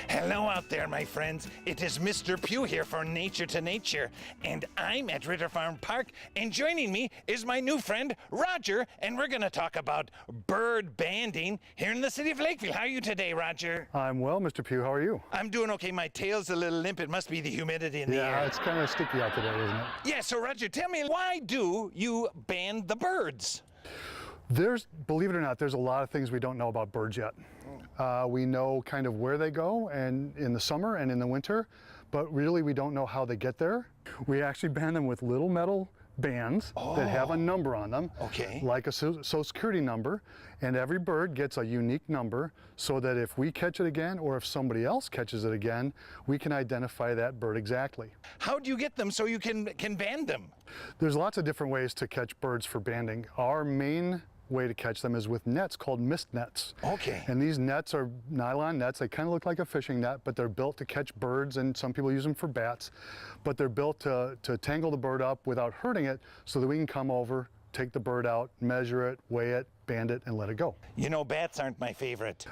Hello out there, my friends. It is Mr. Pugh here for Nature to Nature, and I'm at Ritter Farm Park, and joining me is my new friend, Roger, and we're going to talk about bird banding here in the city of Lakeville. How are you today, Roger? I'm well, Mr. Pugh. How are you? I'm doing okay. My tail's a little limp. It must be the humidity in the air. Yeah, it's kind of sticky out today, isn't it? Yeah, so Roger, tell me, why do you band the birds? Believe it or not, there's a lot of things we don't know about birds yet. We know kind of where they go and in the summer and in the winter, but really we don't know how they get there. We actually band them with little metal bands that have a number on them, like a social security number, and every bird gets a unique number so that if we catch it again or if somebody else catches it again, we can identify that bird exactly. How do you get them so you can band them? There's lots of different ways to catch birds for banding. Our main way to catch them is with nets called mist nets. Okay. And these nets are nylon nets. They kind of look like a fishing net, but they're built to catch birds, and some people use them for bats. But they're built to tangle the bird up without hurting it so that we can come over, take the bird out, measure it, weigh it, band it, and let it go. You know, bats aren't my favorite.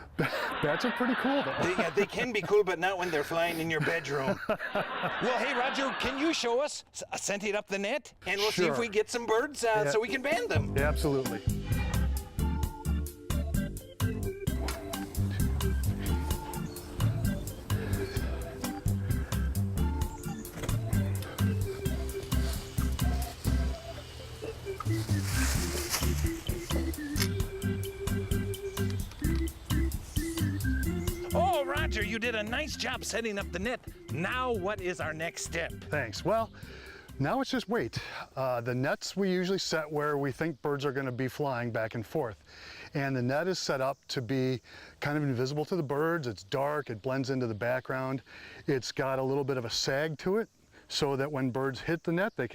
Bats are pretty cool, though. They can be cool, but not when they're flying in your bedroom. Well, hey, Roger, can you show us, send it up the net, and we'll see if we get some birds so we can band them? Absolutely. Oh, Roger, you did a nice job setting up the net. Now, what is our next step? Thanks. Well, now it's just wait. The nets we usually set where we think birds are going to be flying back and forth. And the net is set up to be kind of invisible to the birds. It's dark, it blends into the background. It's got a little bit of a sag to it so that when birds hit the net, they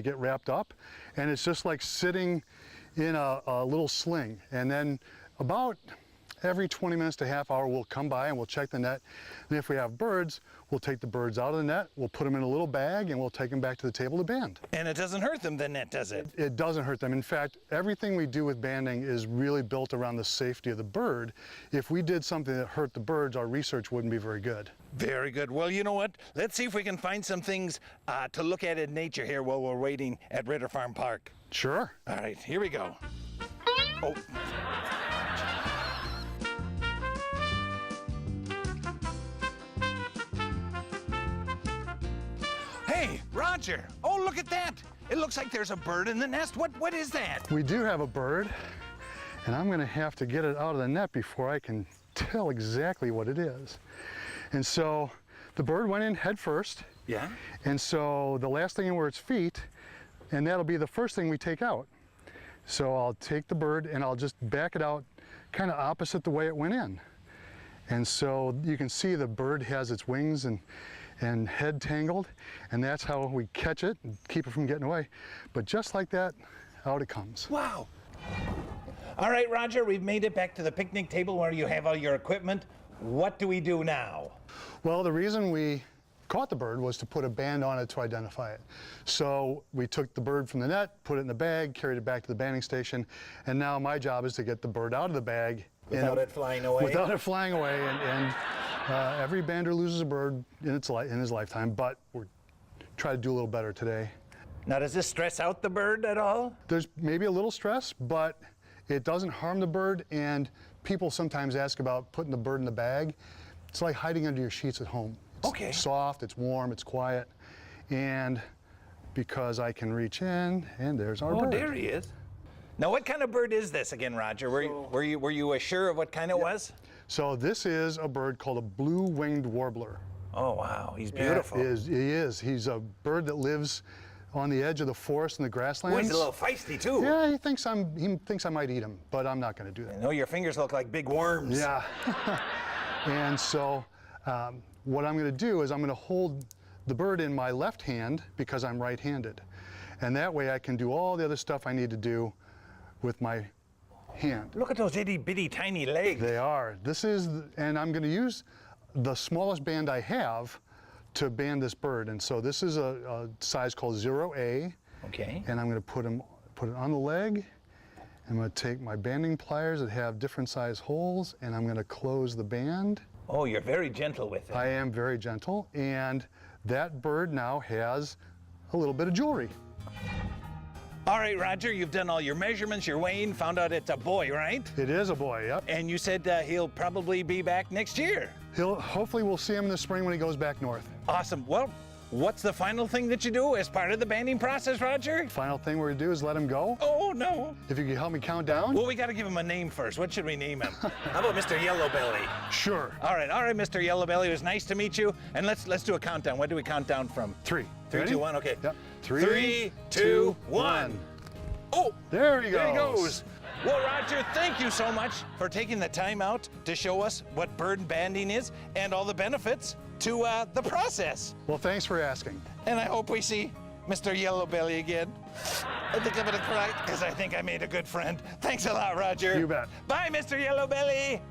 get wrapped up. And it's just like sitting in a little sling. And then about every 20 minutes to half hour, we'll come by and we'll check the net. And if we have birds, we'll take the birds out of the net, we'll put them in a little bag, and we'll take them back to the table to band. And it doesn't hurt them, the net, does it? It doesn't hurt them. In fact, everything we do with banding is really built around the safety of the bird. If we did something that hurt the birds, our research wouldn't be very good. Very good. Well, you know what? Let's see if we can find some things to look at in nature here while we're waiting at Ritter Farm Park. Sure. All right, here we go. Oh. Hey, Roger. Oh, look at that. It looks like there's a bird in the nest. What is that? We do have a bird, and I'm going to have to get it out of the net before I can tell exactly what it is. And so the bird went in head first. Yeah. And so the last thing in were its feet, and that'll be the first thing we take out. So I'll take the bird and I'll just back it out kind of opposite the way it went in. And so you can see the bird has its wings and head tangled, and that's how we catch it and keep it from getting away. But just like that, out it comes. Wow. All right, Roger, we've made it back to the picnic table where you have all your equipment. What do we do now? Well, the reason we caught the bird was to put a band on it to identify it. So we took the bird from the net, put it in the bag, carried it back to the banding station, and now my job is to get the bird out of the bag. Without it flying away? Without it flying away, and every bander loses a bird in his lifetime, but we're trying to do a little better today. Now, does this stress out the bird at all? There's maybe a little stress, but it doesn't harm the bird, and people sometimes ask about putting the bird in the bag. It's like hiding under your sheets at home. It's soft, it's warm, it's quiet, and because I can reach in, and there's our bird. Oh, there he is. Now, what kind of bird is this again, Roger? Were you sure of what kind it was? So this is a bird called a blue-winged warbler. Oh, wow, he's beautiful. He is. He's a bird that lives on the edge of the forest and the grasslands. Oh, he's a little feisty too. Yeah, he thinks I might eat him, but I'm not going to do that. I know your fingers look like big worms. Yeah. And so what I'm going to do is I'm going to hold the bird in my left hand because I'm right-handed. And that way I can do all the other stuff I need to do with my hand. Look at those itty-bitty tiny legs. They are. And I'm going to use the smallest band I have to band this bird. And so this is a size called 0A, Okay. And I'm going to put it on the leg. I'm going to take my banding pliers that have different size holes, and I'm going to close the band. Oh, you're very gentle with it. I am very gentle, and that bird now has a little bit of jewelry. All right, Roger, you've done all your measurements, your weighing, found out it's a boy, right? It is a boy, yep. And you said he'll probably be back next year. Hopefully we'll see him in the spring when he goes back north. Awesome. Well, what's the final thing that you do as part of the banding process, Roger? Final thing we're going to do is let him go. Oh, no. If you could help me count down. Well, we got to give him a name first. What should we name him? How about Mr. Yellowbelly? Sure. All right, Mr. Yellowbelly. It was nice to meet you. And let's do a countdown. What do we count down from? 3. 3, Ready? 2, 1. Okay. Yep. 3, 2, 1. Oh, there he goes. There he goes. Well, Roger, thank you so much for taking the time out to show us what bird banding is and all the benefits to the process. Well, thanks for asking. And I hope we see Mr. Yellowbelly again. I think I'm gonna cry because I think I made a good friend. Thanks a lot, Roger. You bet. Bye, Mr. Yellowbelly.